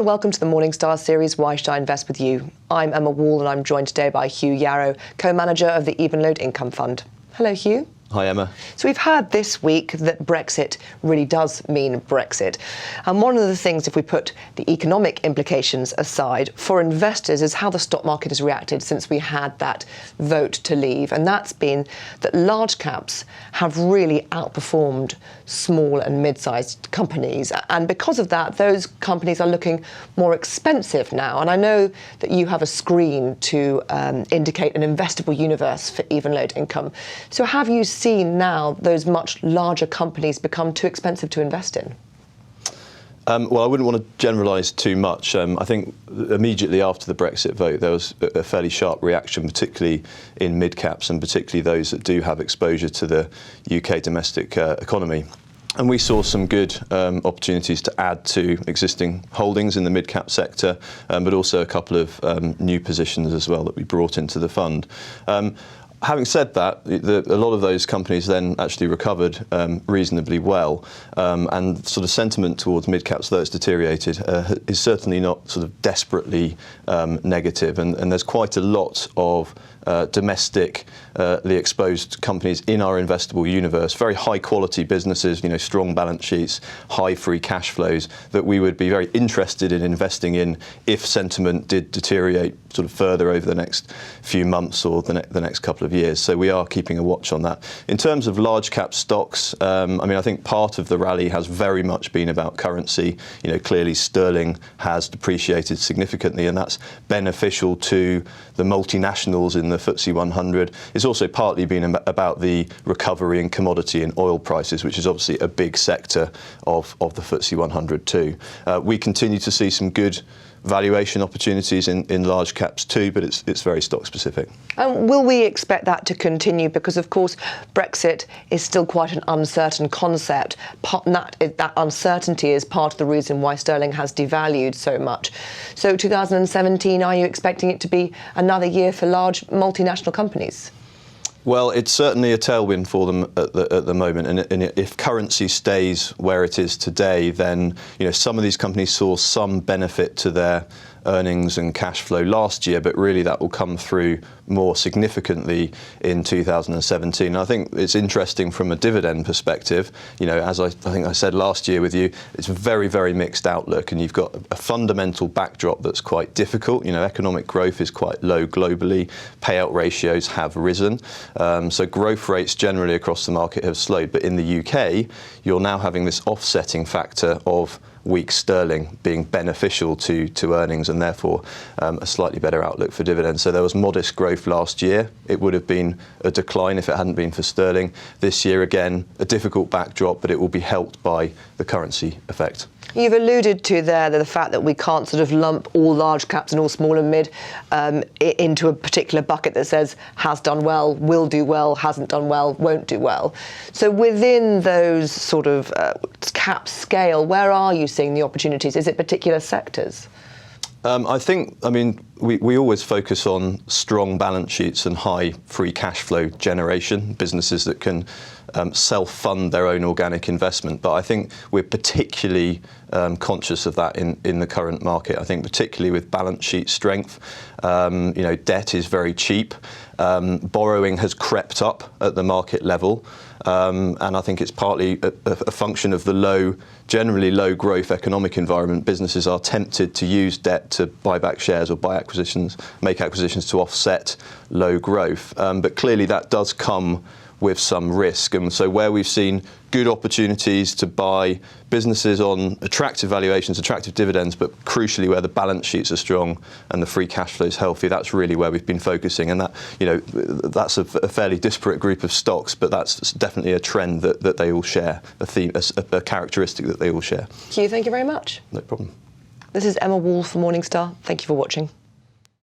and welcome to the Morningstar series, Why Should I Invest With You? I'm Emma Wall and I'm joined today by Hugh Yarrow, co-manager of the Evenlode Income Fund. Hello, Hugh. Hi, Emma. So we've heard this week that Brexit really does mean Brexit. And one of the things, if we put the economic implications aside, for investors is how the stock market has reacted since we had that vote to leave. And that's been that large caps have really outperformed small and mid-sized companies. And because of that, those companies are looking more expensive now. And I know that you have a screen to indicate an investable universe for Evenlode Income. So have you seen now those much larger companies become too expensive to invest in? Well, I wouldn't want to generalise too much. I think immediately after the Brexit vote, there was a fairly sharp reaction, particularly in mid-caps and particularly those that do have exposure to the UK domestic economy. And we saw some good opportunities to add to existing holdings in the mid-cap sector, but also a couple of new positions as well that we brought into the fund. Having said that, a lot of those companies then actually recovered reasonably well, and sort of sentiment towards mid-caps, though it's deteriorated, is certainly not sort of desperately negative. And there's quite a lot of domestically exposed companies in our investable universe, very high quality businesses, strong balance sheets, high free cash flows that we would be very interested in investing in if sentiment did deteriorate sort of further over the next few months or the next couple of years. So we are keeping a watch on that. In terms of large cap stocks, I think part of the rally has very much been about currency. Clearly sterling has depreciated significantly, and that's beneficial to the multinationals in the FTSE 100. It's also partly been about the recovery in commodity and oil prices, which is obviously a big sector of the FTSE 100 too. We continue to see some good valuation opportunities in large caps too, but it's very stock specific. Will we expect that to continue? Because of course Brexit is still quite an uncertain concept. That uncertainty is part of the reason why sterling has devalued so much. So 2017, are you expecting it to be another year for large multinational companies? Well, it's certainly a tailwind for them at the moment, and if currency stays where it is today, then some of these companies saw some benefit to their earnings and cash flow last year, but really that will come through more significantly in 2017. I think it's interesting from a dividend perspective. As I think I said last year with you, it's a very, very mixed outlook, and you've got a fundamental backdrop that's quite difficult. Economic growth is quite low globally. Payout ratios have risen. So growth rates generally across the market have slowed. But in the UK, you're now having this offsetting factor of weak sterling being beneficial to earnings, and therefore a slightly better outlook for dividends. So there was modest growth last year. It would have been a decline if it hadn't been for sterling. This year, again, a difficult backdrop, but it will be helped by the currency effect. You've alluded to there the fact that we can't sort of lump all large caps and all small and mid into a particular bucket that says has done well, will do well, hasn't done well, won't do well. So within those sort of cap scale, where are you seeing the opportunities? Is it particular sectors? We always focus on strong balance sheets and high free cash flow generation, businesses that can self-fund their own organic investment. But I think we're particularly conscious of that in the current market. I think particularly with balance sheet strength, debt is very cheap. Borrowing has crept up at the market level. And I think it's partly a function of the generally low growth economic environment. Businesses are tempted to use debt to buy back shares or make acquisitions to offset low growth. But clearly that does come with some risk. And so where we've seen good opportunities to buy businesses on attractive valuations, attractive dividends, but crucially where the balance sheets are strong and the free cash flow is healthy, that's really where we've been focusing. And that's a fairly disparate group of stocks, but that's definitely a trend that they all share, a characteristic that they all share. Hugh, thank you very much. No problem. This is Emma Wall for Morningstar. Thank you for watching.